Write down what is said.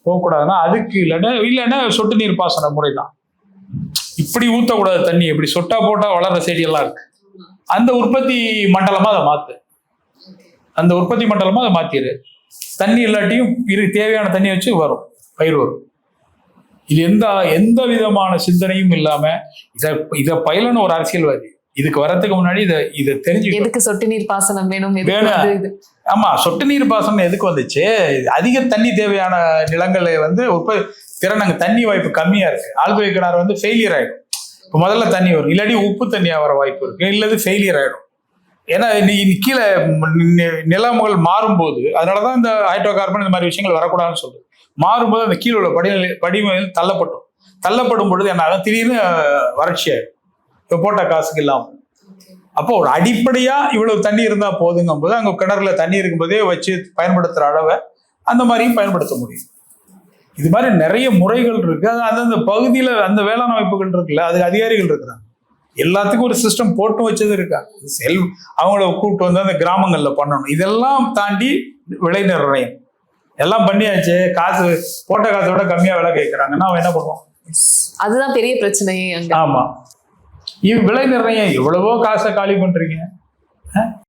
போகக்கூடாதுன்னா அதுக்கு இல்லைன்னா சொட்டு நீர் பாசன முறை தான். இப்படி ஊற்றக்கூடாது தண்ணி, இப்படி சொட்டா போட்டா வளர்ற செடியெல்லாம் இருக்கு. அந்த உற்பத்தி மண்டலமா அதை மாத்து, அந்த உற்பத்தி மண்டலமா அதை மாத்திரு. தண்ணி இல்லாட்டியும் தேவையான தண்ணி வச்சு வரும், பயிர் வரும். இது எந்த விதமான சிந்தனையும் இல்லாம இதை பயிலன்னு ஒரு அரசியல்வாதி இதுக்கு வரதுக்கு முன்னாடி இதை தெரிஞ்சு எதுக்கு சொட்டு நீர் பாசனம் வேணும். ஆமா, சொட்டு நீர் பாசனம் எதுக்கு வந்துச்சு? அதிக தண்ணி தேவையான நிலங்களை திறன் அங்கே தண்ணி வாய்ப்பு கம்மியா இருக்கு. ஆழ்துளை கிணறு ஃபெயிலியர் ஆயிடும். இப்போ முதல்ல தண்ணி வரும், இல்லாட்டி உப்பு தண்ணியா வர வாய்ப்பு இருக்கு, இல்லது ஃபெயிலியர் ஆயிடும். ஏன்னா கீழே நிலமுகள் மாறும்போது, அதனாலதான் இந்த ஹைட்ரோ கார்பன் இந்த மாதிரி விஷயங்கள் வரக்கூடாதுன்னு சொல்றது. மாறும்போது அந்த கீழே உள்ள படிமையில் தள்ளப்படும் பொழுது என்ன ஆகும்? திடீர்னு வறட்சி ஆயிடும், இப்போ போட்ட காசுக்கு இல்லாம. அப்போ ஒரு அடிப்படையா இவ்வளவு தண்ணி இருந்தா போதுங்கும் போது அங்க கிணறுல தண்ணி இருக்கும்போதே வச்சு பயன்படுத்துற அளவை அந்த மாதிரியும் பயன்படுத்த முடியும். இது மாதிரி நிறைய முறைகள் இருக்கு. அது அந்தந்த பகுதியில அந்த வேளாண் அமைப்புகள் இருக்குல்ல, அதுக்கு அதிகாரிகள் இருக்கிறாங்க. எல்லாத்துக்கும் ஒரு சிஸ்டம் போட்டு வச்சது இருக்காங்க. அவங்கள கூப்பிட்டு அந்த கிராமங்கள்ல பண்ணணும். இதெல்லாம் தாண்டி விலை நிர்ணயம் எல்லாம் பண்ணியாச்சு, காசு போட்ட காசோட கம்மியா விலை கேட்கறாங்கன்னா அவன் என்ன பண்ணுவான்? அதுதான் பெரிய பிரச்சனையே. ஆமா, விலை நிர்ணயம் எவ்வளவோ காசை காலி பண்றீங்க.